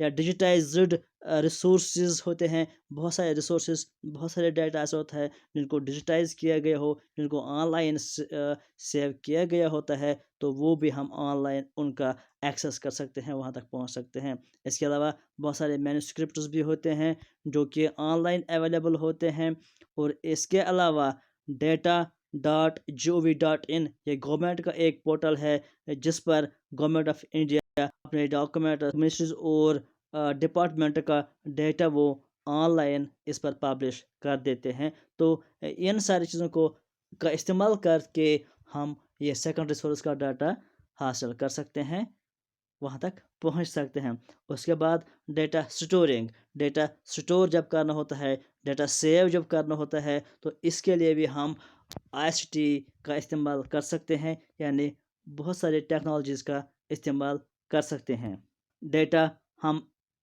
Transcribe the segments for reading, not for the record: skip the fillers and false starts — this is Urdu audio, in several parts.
یا ڈیجیٹائزڈ ریسورسز ہوتے ہیں، بہت سارے ریسورسز، بہت سارے ڈیٹا ایسا ہوتا ہے جن کو ڈیجیٹائز کیا گیا ہو، جن کو آن لائن سیو کیا گیا ہوتا ہے، تو وہ بھی ہم آن لائن ان کا ایکسیس کر سکتے ہیں، وہاں تک پہنچ سکتے ہیں۔ اس کے علاوہ بہت سارے مینوسکرپٹس بھی ہوتے ہیں جو کہ آن لائن اویلیبل ہوتے ہیں، اور اس کے علاوہ data.gov.in یہ گورنمنٹ کا ایک پورٹل ہے جس پر گورنمنٹ آف انڈیا اپنے ڈاکومنٹ منسٹریز اور ڈپارٹمنٹ کا ڈیٹا وہ on line us per publish کر دیتے ہیں۔ تو ان ساری چیزوں کا استعمال کر کے ہم یہ سیکنڈری سورس کا ڈاٹا حاصل کر سکتے ہیں، وہاں تک پہنچ سکتے ہیں۔ اس کے بعد ڈیٹا سٹورنگ، ڈیٹا سٹور جب کرنا ہوتا ہے، ڈیٹا سیو جب کرنا ہوتا ہے، تو اس کے لیے بھی ہم ICT کا استعمال کر سکتے ہیں، یعنی بہت سارے ٹیکنالوجیز کا استعمال کر سکتے ہیں۔ ڈیٹا ہم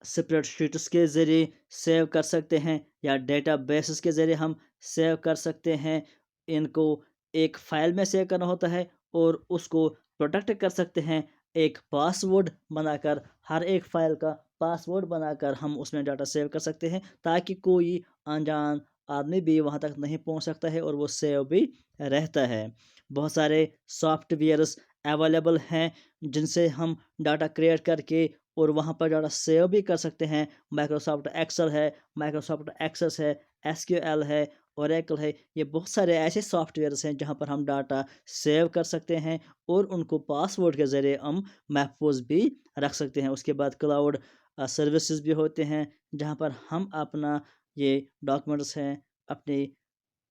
اسپریڈ شیٹس کے ذریعے سیو کر سکتے ہیں یا ڈیٹا بیسز کے ذریعے ہم سیو کر سکتے ہیں۔ ان کو ایک فائل میں سیو کرنا ہوتا ہے اور اس کو پروٹیکٹ کر سکتے ہیں ایک پاس ورڈ بنا کر، ہر ایک فائل کا پاس ورڈ بنا کر ہم اس میں ڈاٹا سیو کر سکتے ہیں، تاکہ کوئی انجان آدمی بھی وہاں تک نہیں پہنچ سکتا ہے اور وہ سیو بھی رہتا ہے۔ بہت سارے سافٹ ویئرس اویلیبل ہیں جن سے ہم ڈاٹا کریٹ کر کے اور وہاں پر ڈاٹا سیو بھی کر سکتے ہیں۔ مائکروسافٹ ایکسل ہے، مائکروسافٹ ایکسس ہے، SQL ہے، اوریکل ہے، یہ بہت سارے ایسے سافٹ ویئرس ہیں جہاں پر ہم ڈاٹا سیو کر سکتے ہیں اور ان کو پاس ورڈ کے ذریعے ہم محفوظ بھی رکھ سکتے ہیں۔ اس کے بعد کلاؤڈ سروسز بھی ہوتے ہیں جہاں پر ہم اپنا یہ ڈاکومنٹس ہیں، اپنے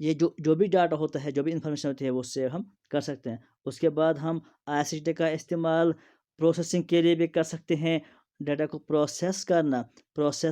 یہ جو بھی ڈاٹا ہوتا ہے، جو بھی انفارمیشن ہوتی ہے، وہ سیو ہم کر سکتے ہیں۔ اس کے بعد ہم ICT کا استعمال پروسیسنگ کے لیے بھی کر سکتے ہیں۔ ڈاٹا کو پروسیس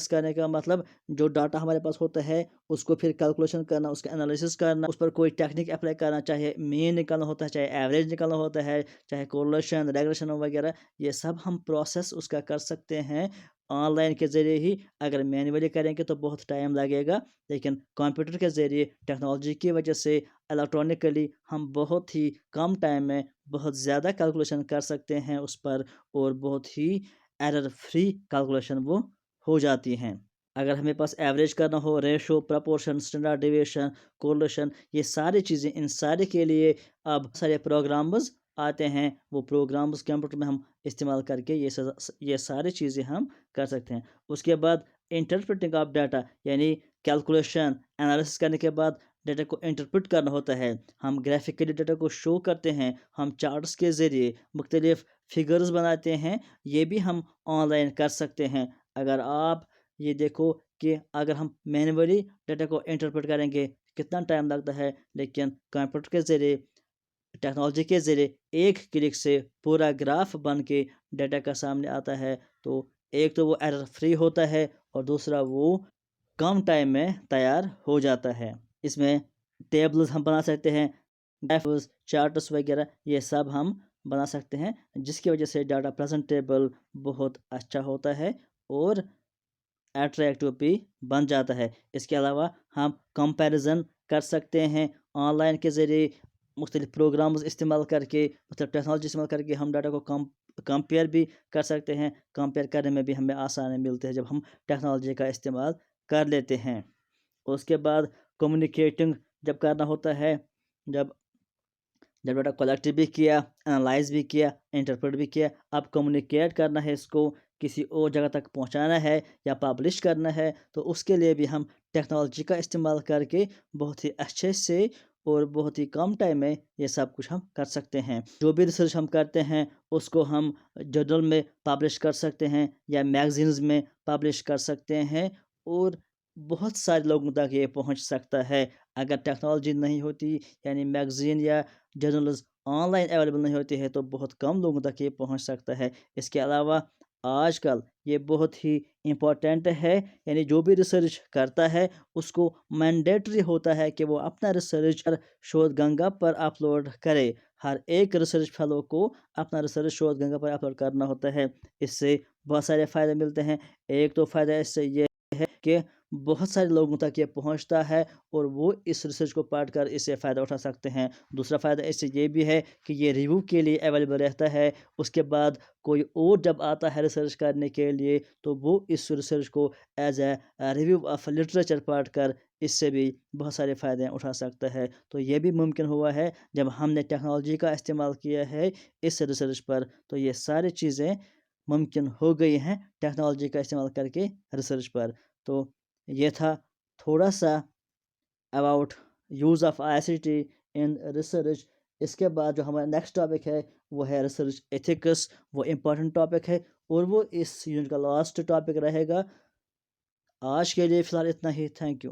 کرنے کا مطلب جو ڈاٹا ہمارے پاس ہوتا ہے اس کو پھر کیلکولیشن کرنا، اس کا انالیسس کرنا، اس پر کوئی ٹیکنیک اپلائی کرنا، چاہے مین نکالنا ہوتا ہے، چاہے ایوریج نکالنا ہوتا ہے، چاہے کوریلیشن، ریگریشن وغیرہ، یہ سب ہم پروسیس اس کا کر سکتے ہیں آن لائن کے ذریعے ہی۔ اگر مینولی کریں گے تو بہت ٹائم لگے گا، لیکن کمپیوٹر کے ذریعے ٹیکنالوجی کی وجہ سے الیکٹرانکلی ہم بہت ہی کم ٹائم میں بہت زیادہ کیلکولیشن کر سکتے ہیں اس پر، اور بہت ہی ایرر فری کیلکولیشن وہ ہو جاتی ہیں۔ اگر ہمیں پاس ایوریج کرنا ہو، ratio, proportion, standard deviation, correlation, یہ ساری چیزیں، ان سارے کے لیے اب سارے پروگرامز آتے ہیں، وہ پروگرامز کمپیوٹر میں ہم استعمال کر کے یہ ساری چیزیں ہم کر سکتے ہیں۔ اس کے بعد انٹرپریٹنگ آف ڈاٹا، یعنی کیلکولیشن انالیسس کرنے کے بعد ڈیٹا کو انٹرپریٹ کرنا ہوتا ہے۔ ہم گرافیکلی ڈیٹا کو شو کرتے ہیں، ہم چارٹس کے ذریعے مختلف فگرز بناتے ہیں، یہ بھی ہم آن لائن کر سکتے ہیں۔ اگر آپ یہ دیکھو کہ اگر ہم مینولی ڈیٹا کو انٹرپریٹ کریں گے کتنا ٹائم لگتا ہے، لیکن کمپیوٹر کے ذریعے، ٹیکنالوجی کے ذریعے ایک کلک سے پورا گراف بن کے ڈیٹا کا سامنے آتا ہے، تو ایک تو وہ ایرر فری ہوتا ہے اور دوسرا وہ کم ٹائم میں تیار ہو جاتا ہے۔ اس میں ٹیبلز ہم بنا سکتے ہیں، گرافز، چارٹس وغیرہ، یہ سب ہم بنا سکتے ہیں، جس کی وجہ سے ڈاٹا پریزنٹیبل بہت اچھا ہوتا ہے اور اٹریکٹیو بھی بن جاتا ہے۔ اس کے علاوہ ہم کمپیریزن کر سکتے ہیں آن لائن کے ذریعے، مختلف پروگرامز استعمال کر کے، مختلف ٹیکنالوجی استعمال کر کے ہم ڈاٹا کو کمپیئر بھی کر سکتے ہیں۔ کمپیئر کرنے میں بھی ہمیں آسانی ملتی ہے جب ہم ٹیکنالوجی کا استعمال کر لیتے ہیں۔ اس کے بعد کمیونیکیٹنگ جب کرنا ہوتا ہے، جب ڈاٹا کلیکٹ بھی کیا، انالائز بھی کیا، انٹرپریٹ بھی کیا، اب کمیونیکیٹ کرنا ہے، اس کو کسی اور جگہ تک پہنچانا ہے یا پبلش کرنا ہے، تو اس کے لیے بھی ہم ٹیکنالوجی کا استعمال کر کے بہت ہی اچھے سے اور بہت ہی کم ٹائم میں یہ سب کچھ ہم کر سکتے ہیں۔ جو بھی ریسرچ ہم کرتے ہیں اس کو ہم جرنل میں پبلش کر سکتے ہیں یا میگزینز میں پبلش کر سکتے ہیں، اور بہت سارے لوگوں تک یہ پہنچ سکتا ہے۔ اگر ٹیکنالوجی نہیں ہوتی، یعنی میگزین یا جرنلز آن لائن اویلیبل نہیں ہوتی ہے، تو بہت کم لوگوں تک یہ پہنچ سکتا ہے۔ اس کے علاوہ آج کل یہ بہت ہی امپورٹنٹ ہے، یعنی جو بھی ریسرچ کرتا ہے اس کو مینڈیٹری ہوتا ہے کہ وہ اپنا ریسرچ شودھ گنگا پر اپلوڈ کرے۔ ہر ایک ریسرچ فیلو کو اپنا ریسرچ شودھ گنگا پر اپلوڈ کرنا ہوتا ہے۔ اس سے بہت سارے فائدے ملتے ہیں۔ ایک تو فائدہ اس سے یہ ہے کہ بہت سارے لوگوں تک یہ پہنچتا ہے اور وہ اس ریسرچ کو پڑھ کر اس سے فائدہ اٹھا سکتے ہیں۔ دوسرا فائدہ اس سے یہ بھی ہے کہ یہ ریویو کے لیے اویلیبل رہتا ہے۔ اس کے بعد کوئی اور جب آتا ہے ریسرچ کرنے کے لیے تو وہ اس ریسرچ کو as a review of literature پڑھ کر اس سے بھی بہت سارے فائدے اٹھا سکتا ہے۔ تو یہ بھی ممکن ہوا ہے جب ہم نے ٹیکنالوجی کا استعمال کیا ہے اس ریسرچ پر، تو یہ ساری چیزیں ممکن ہو گئی ہیں ٹیکنالوجی کا استعمال کر کے ریسرچ پر۔ تو یہ تھا تھوڑا سا about use of I C T in research. اس کے بعد جو ہمارا نیکسٹ ٹاپک ہے وہ ہے ریسرچ ایتھکس، وہ امپورٹنٹ ٹاپک ہے اور وہ اس یونٹ کا لاسٹ ٹاپک رہے گا۔ آج کے لیے فی الحال اتنا ہی، تھینک یو۔